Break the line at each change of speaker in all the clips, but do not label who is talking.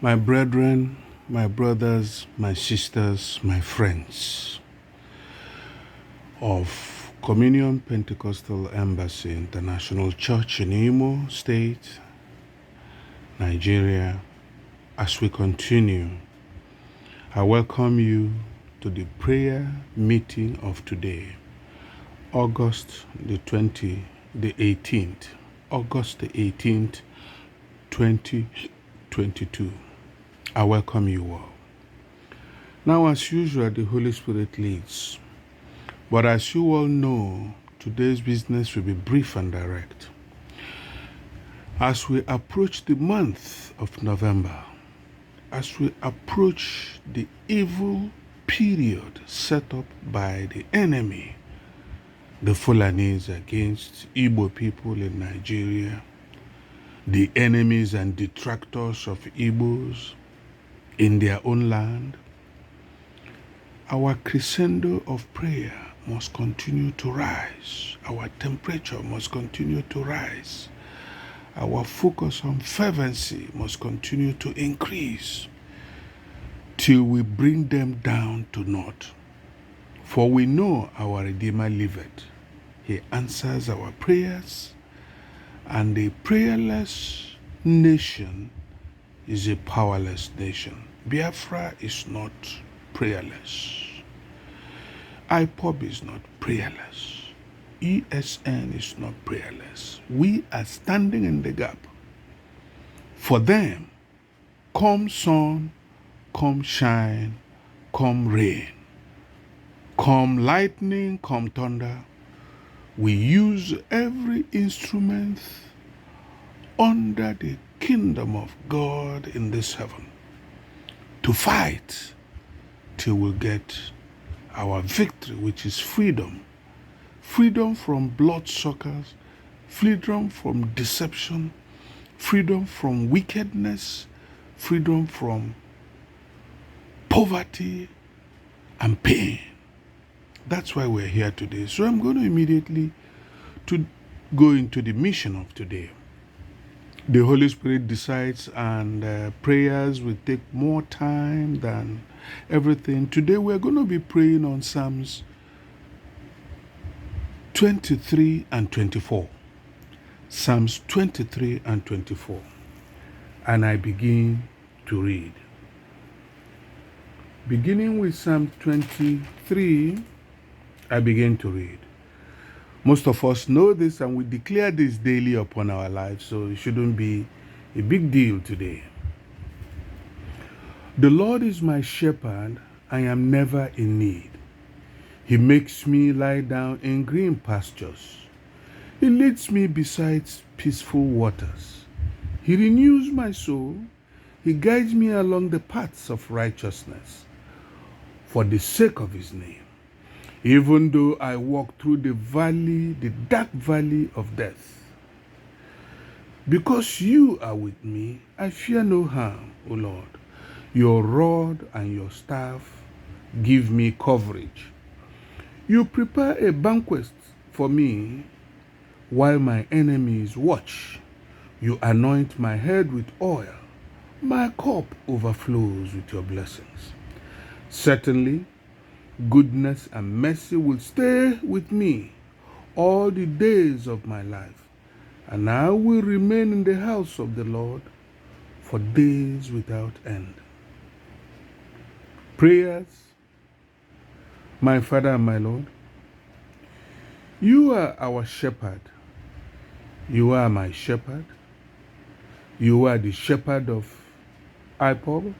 My brethren, my brothers, my sisters, my friends of Communion Pentecostal Embassy International Church in Imo State, Nigeria, as we continue, I welcome you to the prayer meeting of today, August the 18th, 2022. I welcome you all. Now, as usual, the Holy Spirit leads. But as you all know, today's business will be brief and direct. As we approach the month of November, as we approach the evil period set up by the enemy, the Fulanis against Igbo people in Nigeria, the enemies and detractors of Igbos in their own land, our crescendo of prayer must continue to rise. Our temperature must continue to rise. Our focus on fervency must continue to increase till we bring them down to naught. For we know our Redeemer liveth. He answers our prayers, and a prayerless nation is a powerless nation. Biafra is not prayerless. IPOB is not prayerless. ESN is not prayerless. We are standing in the gap for them. Come sun, come shine, come rain, come lightning, come thunder. We use every instrument under the kingdom of God in this heaven to fight till we get our victory, which is freedom. Freedom from bloodsuckers, freedom from deception, freedom from wickedness, freedom from poverty and pain. That's why we're here today. So I'm going to immediately go into the mission of today. The Holy Spirit decides, and prayers will take more time than everything. Today we're going to be praying on Psalms 23 and 24. Psalms 23 and 24. And I begin to read. Beginning with Psalm 23, I begin to read. Most of us know this, and we declare this daily upon our lives, so it shouldn't be a big deal today. The Lord is my shepherd, I am never in need. He makes me lie down in green pastures. He leads me beside peaceful waters. He renews my soul. He guides me along the paths of righteousness for the sake of his name. Even though I walk through the dark valley of death, because you are with me, I fear no harm, O Lord. Your rod and your staff give me coverage. You prepare a banquet for me while my enemies watch. You anoint my head with oil. My cup overflows with your blessings. Certainly, goodness and mercy will stay with me all the days of my life, and I will remain in the house of the Lord for days without end. Prayers. My Father and my Lord, you are our shepherd. You are my shepherd. You are the shepherd of IPOB.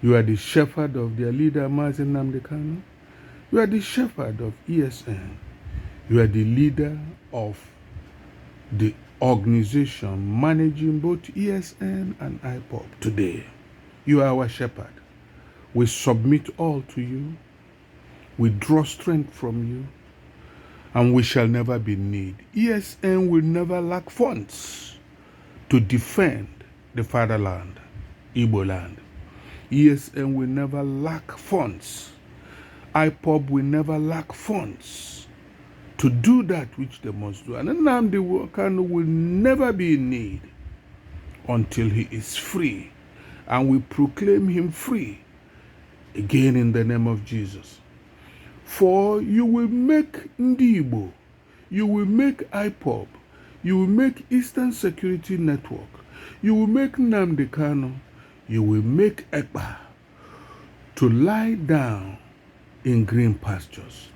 You are the shepherd of their leader, Mazi Nnamdi Kanu. You are the shepherd of ESN. You are the leader of the organization managing both ESN and IPOB today. You are our shepherd. We submit all to you. We draw strength from you, and we shall never be in need. ESN will never lack funds to defend the fatherland, Igbo land. ESN will never lack funds. IPOB will never lack funds to do that which they must do. And Nnamdi Kanu will never be in need until he is free. and we proclaim him free again in the name of Jesus. For you will make Ndi Igbo, you will make IPOB, you will make Eastern Security Network, you will make Nnamdi Kanu, you will make Ekpa to lie down in green pastures.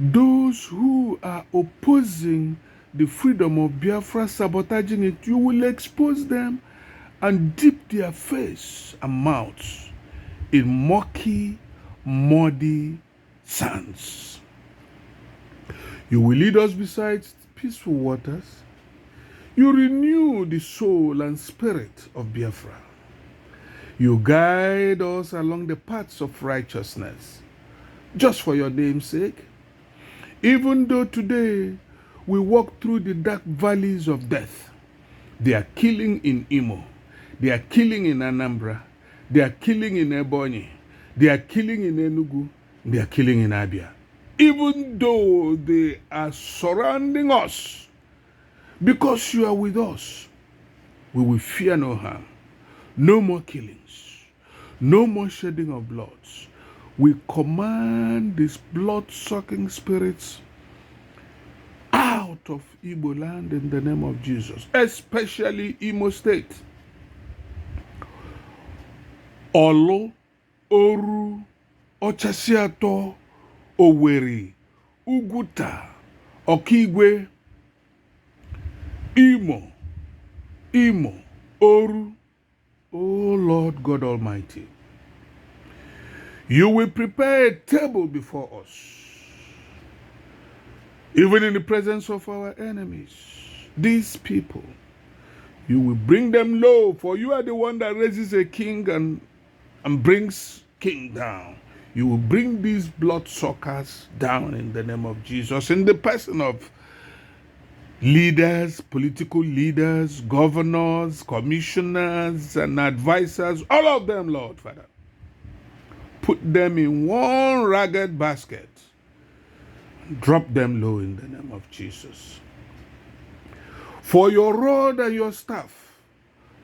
Those who are opposing the freedom of Biafra, sabotaging it, you will expose them and dip their face and mouths in murky, muddy sands. You will lead us beside peaceful waters. You renew the soul and spirit of Biafra. You guide us along the paths of righteousness, just for your name's sake. Even though today we walk through the dark valleys of death, they are killing in Imo, they are killing in Anambra, they are killing in Ebonyi, they are killing in Enugu, they are killing in Abia. Even though they are surrounding us, because you are with us, we will fear no harm. No more killings, no more shedding of blood. We command these blood-sucking spirits out of Igbo land in the name of Jesus, especially Imo State. Olu, Oru, Ochasiato, Owerri, Uguta, Okigwe, Imo, Oru. O Lord God Almighty, you will prepare a table before us, even in the presence of our enemies. These people, you will bring them low, for you are the one that raises a king and brings king down. You will bring these bloodsuckers down in the name of Jesus, in the person of leaders, political leaders, governors, commissioners, and advisors, all of them, Lord Father. Put them in one ragged basket. Drop them low in the name of Jesus. For your rod and your staff,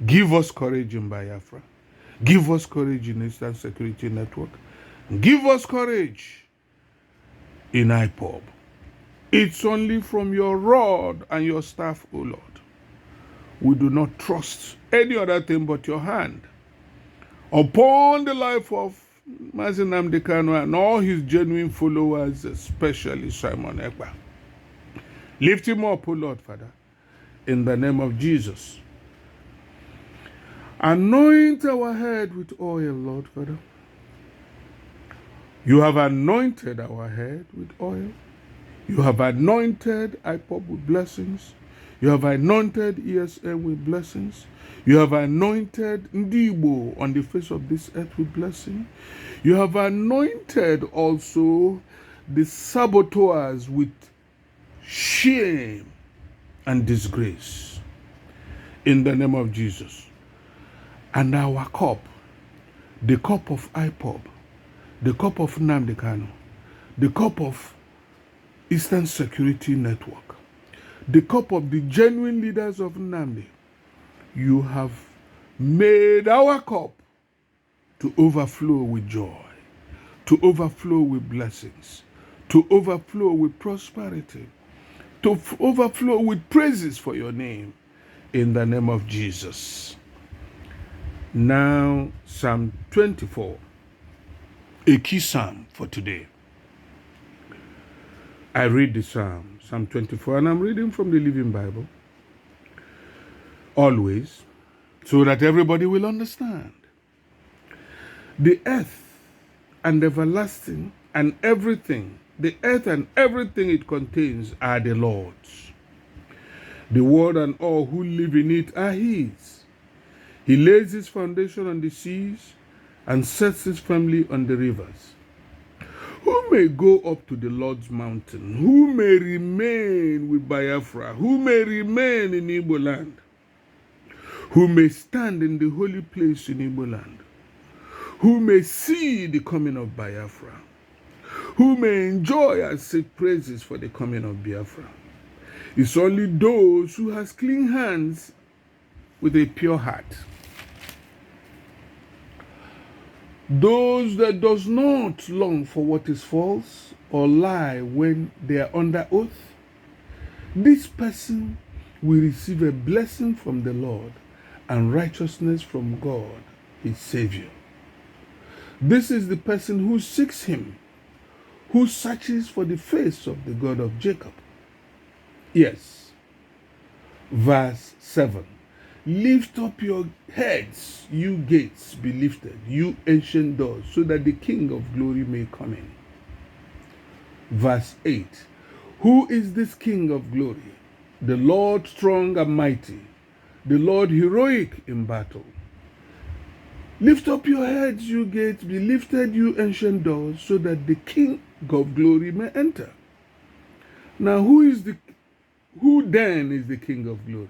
give us courage in Biafra. Give us courage in Eastern Security Network. Give us courage in IPOB. It's only from your rod and your staff, O Lord. We do not trust any other thing but your hand upon the life of Mazi Nnamdi Kanu and all his genuine followers, especially Simon Ekpa. Lift him up, O Lord, Father, in the name of Jesus. Anoint our head with oil, Lord, Father. You have anointed our head with oil. You have anointed IPOB with blessings. You have anointed ESN with blessings. You have anointed Ndi Igbo on the face of this earth with blessing. You have anointed also the saboteurs with shame and disgrace. In the name of Jesus. And our cup, the cup of IPOB, the cup of Nnamdi Kanu, the cup of Eastern Security Network, the cup of the genuine leaders of Nnamdi, you have made our cup to overflow with joy, to overflow with blessings, to overflow with prosperity, to overflow with praises for your name, in the name of Jesus. Now, Psalm 24, a key psalm for today. I read the Psalm 24, and I'm reading from the Living Bible, always, so that everybody will understand. The earth and everlasting and everything, the earth and everything it contains are the Lord's. The world and all who live in it are His. He lays His foundation on the seas and sets His family on the rivers. Who may go up to the Lord's mountain? Who may remain with Biafra? Who may remain in Igbo land? Who may stand in the holy place in Igbo land? Who may see the coming of Biafra? Who may enjoy and sing praises for the coming of Biafra? It's only those who has clean hands with a pure heart. Those that does not long for what is false or lie when they are under oath, this person will receive a blessing from the Lord and righteousness from God, his Savior. This is the person who seeks him, who searches for the face of the God of Jacob. Yes. Verse 7. Lift up your heads, you gates, be lifted, you ancient doors, so that the King of glory may come in. Verse 8. Who is this King of glory? The Lord strong and mighty, the Lord heroic in battle. Lift up your heads, you gates, be lifted, you ancient doors, so that the King of glory may enter. Now, who then is the King of glory?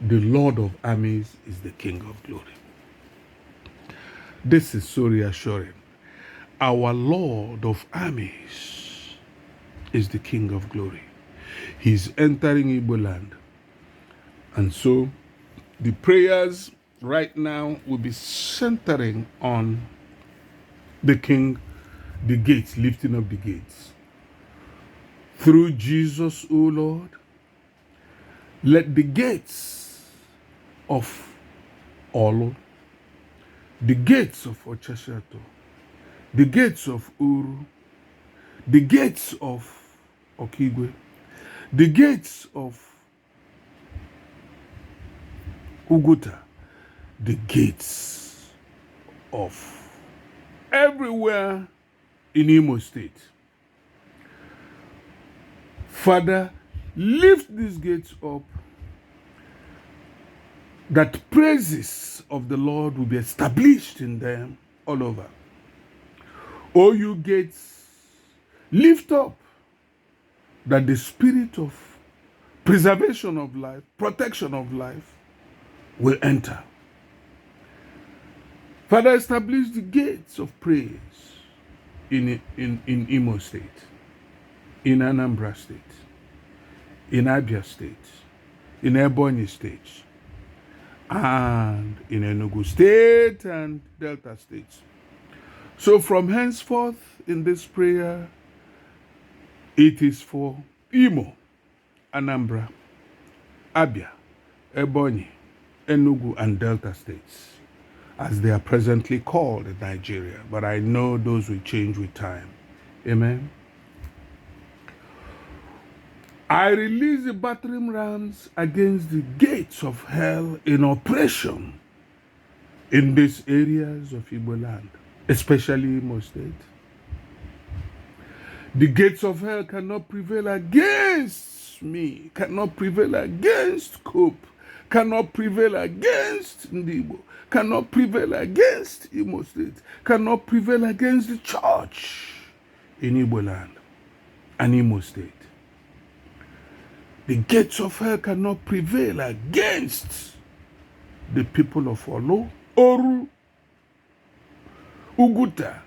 The Lord of armies is the King of glory. This is so reassuring. Our Lord of armies is the King of glory. He's entering Igbo land. And so the prayers right now will be centering on the King, the gates, lifting up the gates. Through Jesus, O Lord, let the gates of Olo, the gates of Ochashato, the gates of Uru, the gates of Okigwe, the gates of Uguta, the gates of everywhere in Imo State. Father, lift these gates up, that praises of the Lord will be established in them all over. O you gates, lift up, that the spirit of preservation of life, protection of life will enter. Father, establish the gates of praise in Imo State, in Anambra State, in Abia State, in Ebonyi State, and in Enugu State and Delta States. So from henceforth in this prayer, it is for Imo, Anambra, Abia, Ebonyi, Enugu, and Delta States, as they are presently called in Nigeria. But I know those will change with time. Amen. I release the battering rams against the gates of hell in operation in these areas of Igbo land, especially Imo State. The gates of hell cannot prevail against me, cannot prevail against Cope, cannot prevail against Ndibo, cannot prevail against Imo State, cannot prevail against the church in Igbo land and Imo State. The gates of hell cannot prevail against the people of Olo, Oru, Uguta,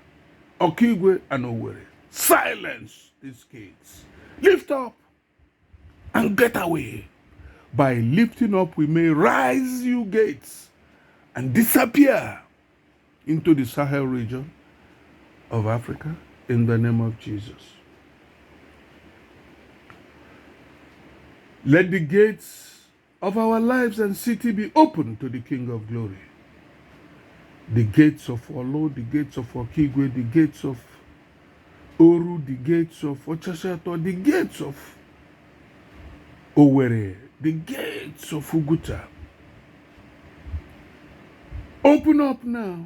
Okigwe, and Owerri. Silence these gates. Lift up and get away. By lifting up, we may rise, you gates, and disappear into the Sahel region of Africa in the name of Jesus. Let the gates of our lives and city be open to the King of glory. The gates of Olo, the gates of Okigwe, the gates of Oru, the gates of Ochashato, the gates of Owerri, the gates of Uguta. Open up now.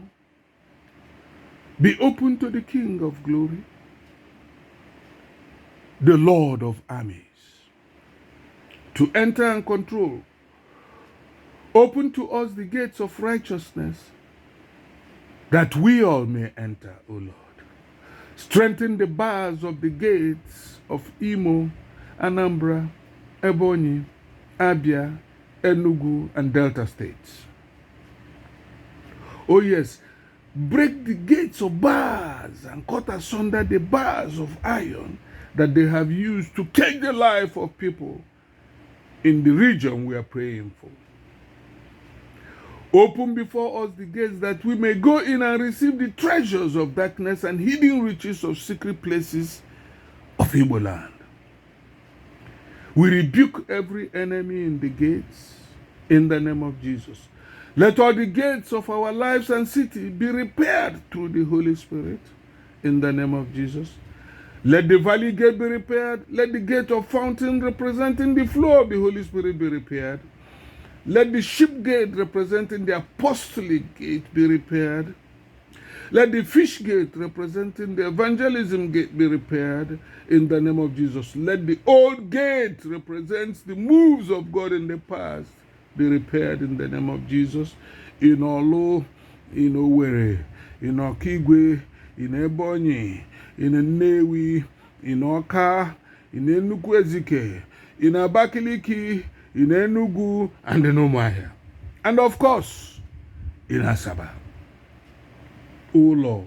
Be open to the King of glory, the Lord of armies, to enter and control. Open to us the gates of righteousness, that we all may enter, O Lord. Strengthen the bars of the gates of Imo, Anambra, Ebonyi, Abia, Enugu, and Delta states. Oh yes, break the gates of bars and cut asunder the bars of iron that they have used to take the life of people in the region we are praying for. Open before us the gates that we may go in and receive the treasures of darkness and hidden riches of secret places of Igbo land. We rebuke every enemy in the gates in the name of Jesus. Let all the gates of our lives and city be repaired through the Holy Spirit in the name of Jesus. Let the valley gate be repaired. Let the gate of fountain representing the flow of the Holy Spirit be repaired. Let the ship gate representing the apostolic gate be repaired. Let the fish gate representing the evangelism gate be repaired in the name of Jesus. Let the old gate represents the moves of God in the past be repaired in the name of Jesus. In Olo, in Owerri, in Okigwe, in Ebonyi, in Nnewi, in Oka, in Enugu-Ezike, in Abakaliki, in Enugu, and in Umuahia. And of course, in Asaba. O Lord,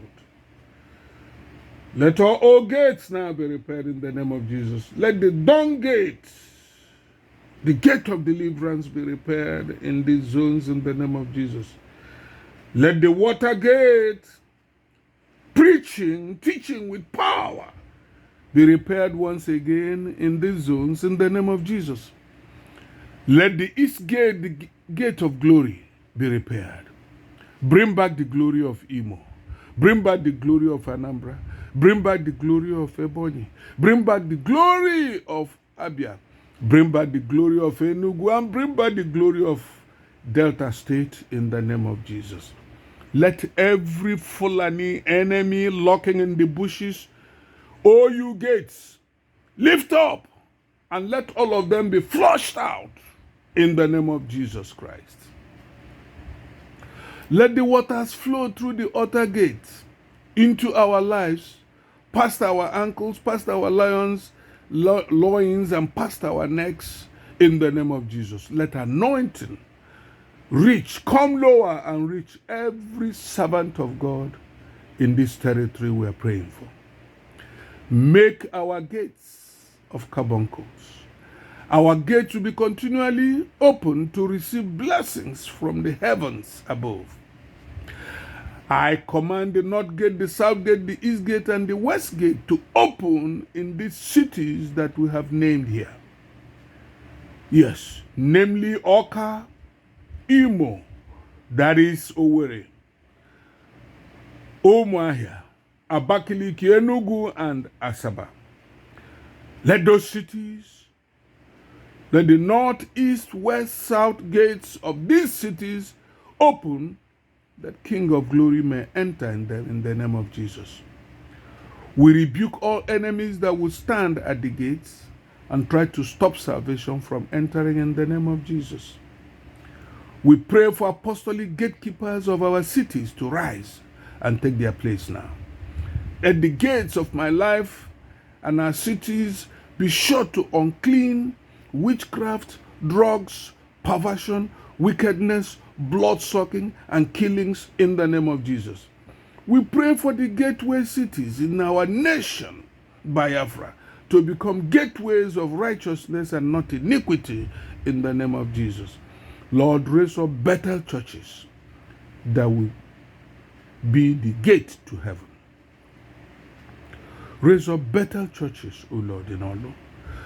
let all gates now be repaired in the name of Jesus. Let the dawn gate, the gate of deliverance, be repaired in these zones in the name of Jesus. Let the water gate, preaching, teaching with power, be repaired once again in these zones in the name of Jesus. Let the east gate, the gate of glory, be repaired. Bring back the glory of Imo. Bring back the glory of Anambra. Bring back the glory of Ebonyi. Bring back the glory of Abia. Bring back the glory of Enugu. And bring back the glory of Delta State in the name of Jesus. Let every Fulani enemy lurking in the bushes, all you gates, lift up and let all of them be flushed out in the name of Jesus Christ. Let the waters flow through the outer gate into our lives, past our ankles, past our loins, and past our necks in the name of Jesus. Let anointing reach, come lower and reach every servant of God in this territory we are praying for. Make our gates of carbuncles. Our gates will be continually open to receive blessings from the heavens above. I command the north gate, the south gate, the east gate, and the west gate to open in these cities that we have named here. Yes, namely Oka, Imo, that is Owerri, Umuahia, Abakaliki, Enugu, and Asaba. Let those cities, let the north, east, west, south gates of these cities open, that King of Glory may enter in them in the name of Jesus. We rebuke all enemies that will stand at the gates and try to stop salvation from entering in the name of Jesus. We pray for apostolic gatekeepers of our cities to rise and take their place now. At the gates of my life and our cities, be sure to unclean witchcraft, drugs, perversion, wickedness, blood-sucking, and killings in the name of Jesus. We pray for the gateway cities in our nation, Biafra, to become gateways of righteousness and not iniquity in the name of Jesus. Lord, raise up better churches that will be the gate to heaven. Raise up better churches, O Lord, in Olo.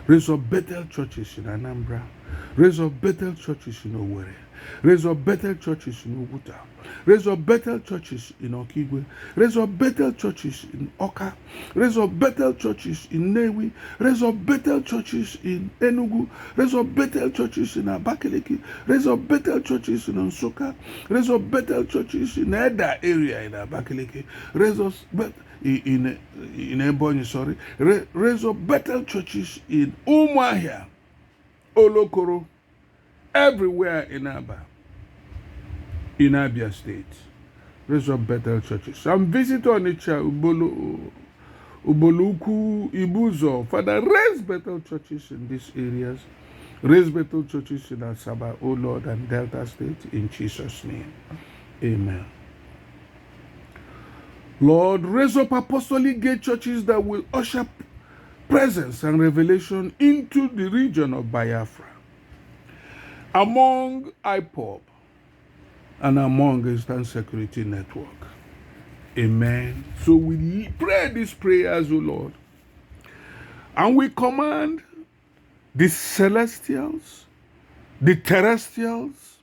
Raise up better churches in Anambra. Raise up better churches in Owerri. Raise up better churches in Oguta. Raise up better churches in Okigwe. Raise up better churches in Oka. Raise up better churches in Nnewi. Raise up better churches in Enugu. Raise up better churches in Abakaliki. Raise up better churches in Nsukka. Raise up better churches in Eda area in Abakaliki. Raise up in Ebonyi, sorry. Raise up better churches in Umuahia, Olokoro, everywhere in Abia State. Raise up better churches. I'm visiting Onitsha, Uboluku, Ibuzo. Father, raise better churches in these areas. Raise better churches in Asaba, O Lord, and Delta State, in Jesus' name. Amen. Lord, raise up apostolic gate churches that will usher presence and revelation into the region of Biafra. Among IPOB and among Eastern Security Network. Amen. So we pray these prayers, O Lord, and we command the celestials, the terrestrials,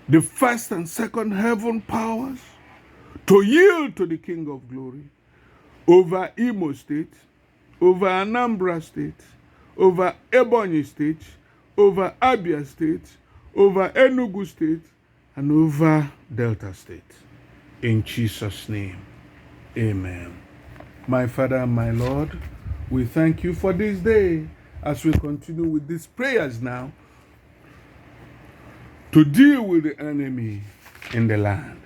the first and second heaven powers to yield to the King of Glory over Imo State, over Anambra State, over Ebonyi State, over Abia State, over Enugu State, and over Delta State. In Jesus' name, amen. My Father and my Lord, we thank you for this day as we continue with these prayers now to deal with the enemy in the land.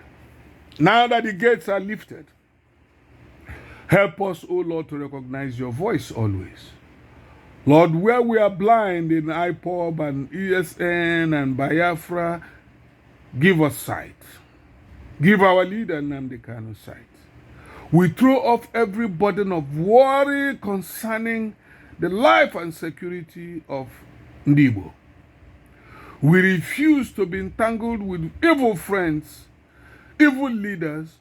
Now that the gates are lifted, help us, O Lord, to recognize your voice always. Lord, where we are blind in IPOB and ESN and Biafra, give us sight. Give our leader Nnamdi Kanu sight. We throw off every burden of worry concerning the life and security of Ndibo. We refuse to be entangled with evil friends, evil leaders,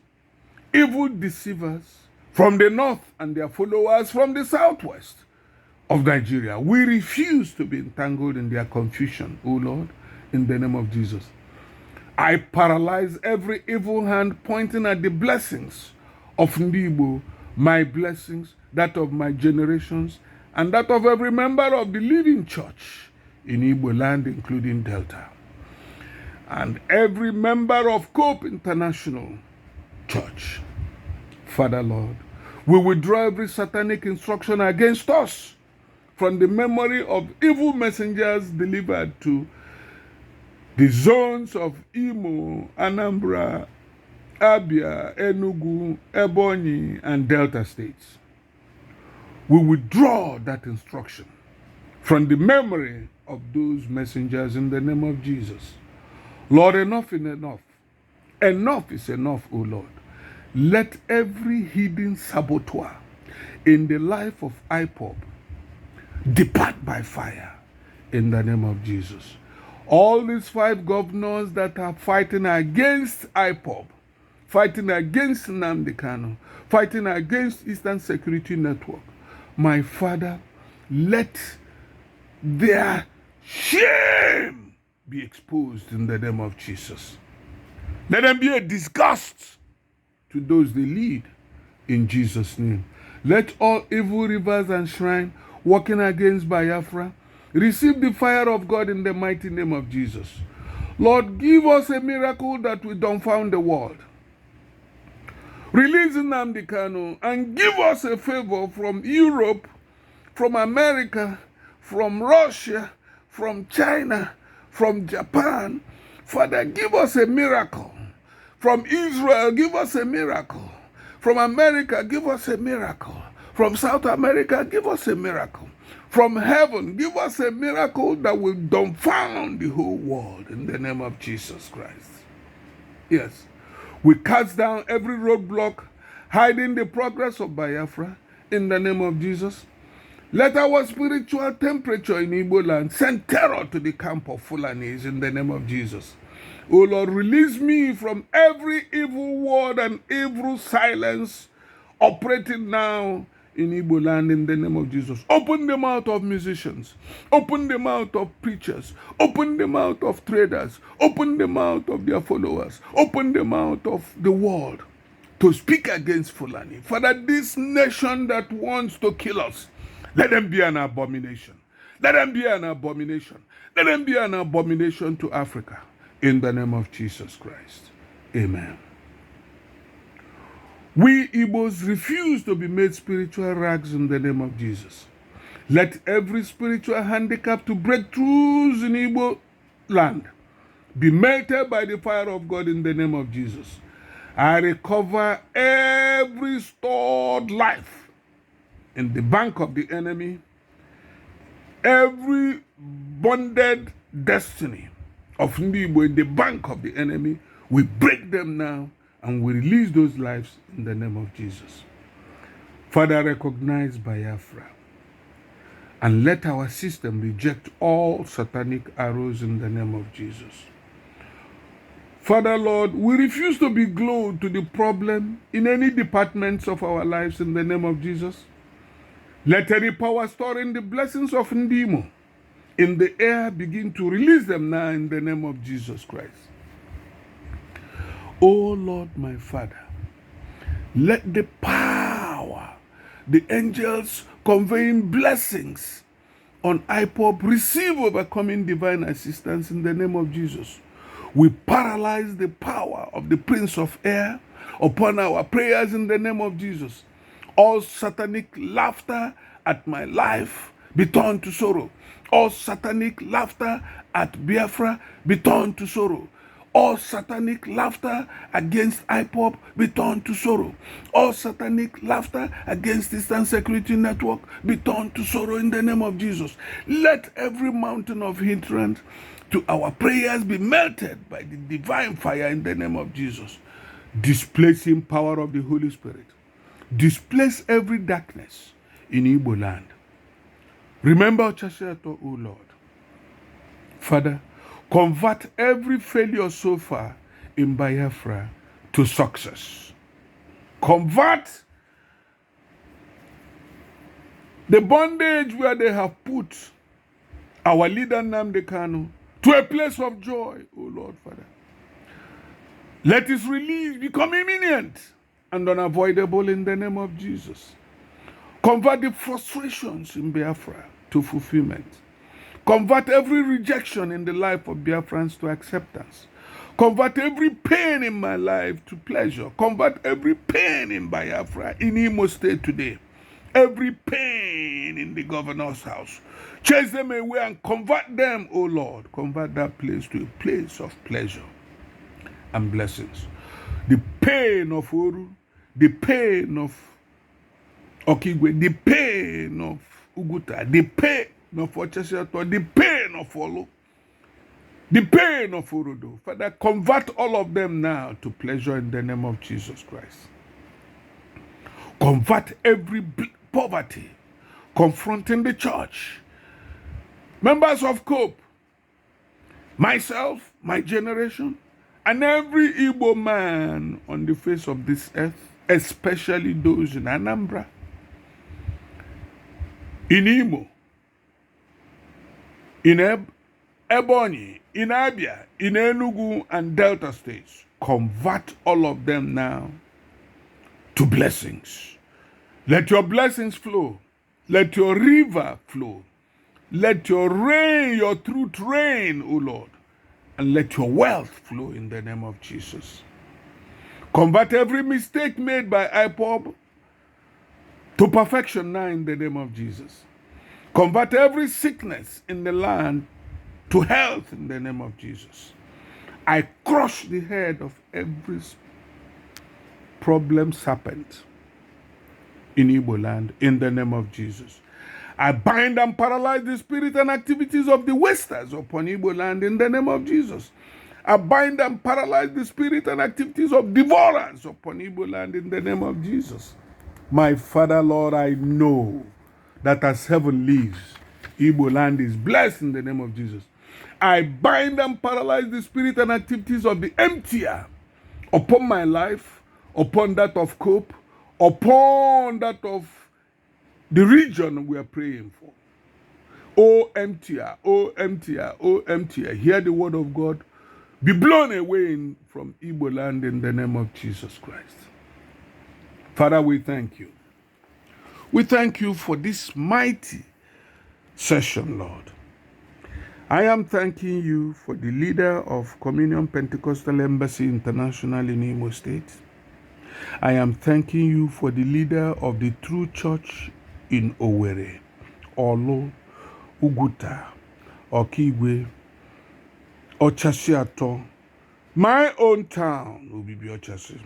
evil deceivers from the north and their followers from the southwest of Nigeria. We refuse to be entangled in their confusion, O Lord, in the name of Jesus. I paralyze every evil hand pointing at the blessings of Ndibo, my blessings, that of my generations, and that of every member of the living church in Igbo land, including Delta, and every member of Cope International Church. Father, Lord, we withdraw every satanic instruction against us from the memory of evil messengers delivered to the zones of Imo, Anambra, Abia, Enugu, Ebonyi, and Delta states. We withdraw that instruction from the memory of those messengers in the name of Jesus. Lord, enough is enough. Enough is enough, O Lord. Let every hidden saboteur in the life of IPOB depart by fire in the name of Jesus. All these 5 governors that are fighting against IPOB, fighting against Nnamdi Kanu, fighting against Eastern Security Network, my Father, let their shame be exposed in the name of Jesus. Let them be a disgust to those they lead in Jesus' name. Let all evil rivers and shrines working against Biafra receive the fire of God in the mighty name of Jesus. Lord, give us a miracle that will dumbfound the world. Release Nnamdi Kanu and give us a favor from Europe, from America, from Russia, from China, from Japan. Father, give us a miracle. From Israel, give us a miracle. From America, give us a miracle. From South America, give us a miracle. From heaven, give us a miracle that will dumbfound the whole world in the name of Jesus Christ. Yes, we cast down every roadblock hiding the progress of Biafra in the name of Jesus. Let our spiritual temperature in Igbo land send terror to the camp of Fulanis in the name of Jesus. O Lord, release me from every evil word and evil silence operating now in Igbo land in the name of Jesus. Open the mouth of musicians. Open the mouth of preachers. Open the mouth of traders. Open the mouth of their followers. Open the mouth of the world to speak against Fulani. Father, this nation that wants to kill us, let them be an abomination. Let them be an abomination. Let them be an abomination to Africa. In the name of Jesus Christ. Amen. We Igbos refuse to be made spiritual rags in the name of Jesus. Let every spiritual handicap to breakthroughs in Igbo land be melted by the fire of God in the name of Jesus. I recover every stored life in the bank of the enemy, every bonded destiny of Ndibo in the bank of the enemy. We break them now and we release those lives in the name of Jesus. Father, recognize Biafra and let our system reject all satanic arrows in the name of Jesus. Father, Lord, we refuse to be glued to the problem in any departments of our lives in the name of Jesus. Let any power storing the blessings of Ndimo in the air begin to release them now in the name of Jesus Christ. Oh Lord, my Father, let the power, the angels conveying blessings on IPOB receive overcoming divine assistance in the name of Jesus. We paralyze the power of the Prince of Air upon our prayers in the name of Jesus. All satanic laughter at my life be turned to sorrow. All satanic laughter at Biafra be turned to sorrow. All satanic laughter against IPOB be turned to sorrow. All satanic laughter against Eastern Security Network be turned to sorrow in the name of Jesus. Let every mountain of hindrance to our prayers be melted by the divine fire in the name of Jesus. Displacing power of the Holy Spirit. Displace every darkness in Igbo land. Remember Chashiato, O Lord. Father, convert every failure so far in Biafra to success. Convert the bondage where they have put our leader Nnamdi Kanu to a place of joy, O Lord, Father. Let his release become imminent and unavoidable in the name of Jesus. Convert the frustrations in Biafra to fulfillment. Convert every rejection in the life of Biafrans to acceptance. Convert every pain in my life to pleasure. Convert every pain in Biafra, in Imo State today. Every pain in the governor's house. Chase them away and convert them, O Lord. Convert that place to a place of pleasure and blessings. The pain of Oru, the pain of Okigwe, the pain of Uguta, the pain of Ochesiato, the pain of Olo, the pain of Orodo. Father, convert all of them now to pleasure in the name of Jesus Christ. Convert every poverty confronting the church. Members of COPE, myself, my generation, and every Igbo man on the face of this earth, especially those in Anambra, in Imo, in Ebonyi, in Abia, in Enugu, and Delta states. Convert all of them now to blessings. Let your blessings flow. Let your river flow. Let your rain, your truth reign, O Lord. And let your wealth flow in the name of Jesus. Convert every mistake made by IPOB to perfection now in the name of Jesus. Convert every sickness in the land to health in the name of Jesus. I crush the head of every problem serpent in Igbo land in the name of Jesus. I bind and paralyze the spirit and activities of the wasters upon Igbo land in the name of Jesus. I bind and paralyze the spirit and activities of devourers upon Igbo land in the name of Jesus. My Father, Lord, I know that as heaven lives, Igbo land is blessed in the name of Jesus. I bind and paralyze the spirit and activities of the emptier upon my life, upon that of COPE, upon that of the region we are praying for. O emptier, O emptier, O emptier, hear the word of God. Be blown away from Igbo land in the name of Jesus Christ. Father, we thank you. We thank you for this mighty session, Lord. I am thanking you for the leader of Communion Pentecostal Embassy International in Imo State. I am thanking you for the leader of the True Church in Owerri, Olo, Uguta, Okigwe, Ochasiato, my own town, Obibi Ochasi.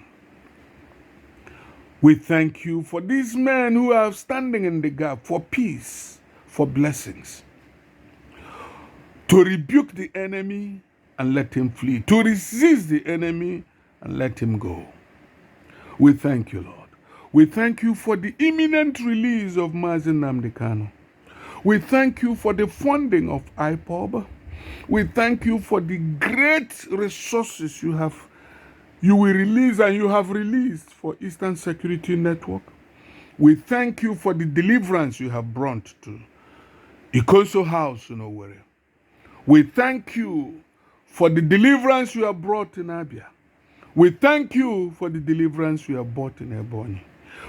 We thank you for these men who are standing in the gap for peace, for blessings, to rebuke the enemy and let him flee, to resist the enemy and let him go. We thank you, Lord. We thank you for the imminent release of Mazi Nnamdi Kanu. We thank you for the funding of IPOB. We thank you for the great resources you will release and you have released for Eastern Security Network. We thank you for the deliverance you have brought to Ikoso House in Owerri. We thank you for the deliverance you have brought in Abia. We thank you for the deliverance you have brought in Ebonyi.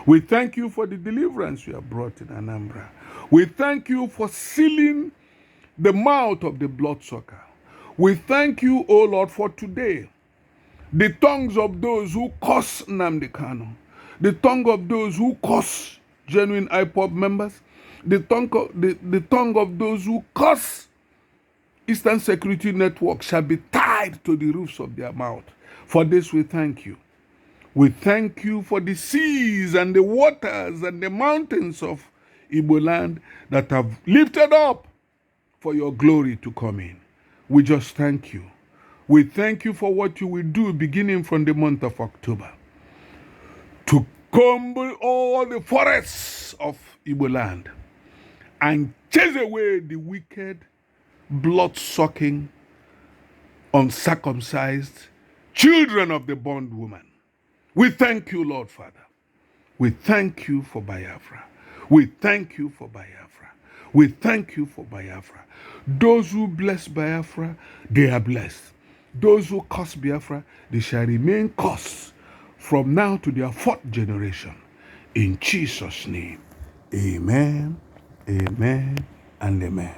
We thank you for the deliverance you have brought in Anambra. We thank you for sealing the mouth of the bloodsucker. We thank you, O Lord, for today. The tongues of those who curse Nnamdi Kanu, the tongue of those who curse genuine IPOB members, the tongue of those who curse Eastern Security Network shall be tied to the roofs of their mouth. For this we thank you. We thank you for the seas and the waters and the mountains of Igbo land that have lifted up for your glory to come in. We just thank you. We thank you for what you will do beginning from the month of October to comb all the forests of Igbo land and chase away the wicked, blood-sucking, uncircumcised children of the bondwoman. We thank you, Lord Father. We thank you for Biafra. We thank you for Biafra. We thank you for Biafra. Those who bless Biafra, they are blessed. Those who curse Biafra, they shall remain cursed from now to their fourth generation. In Jesus' name, amen, amen, and amen.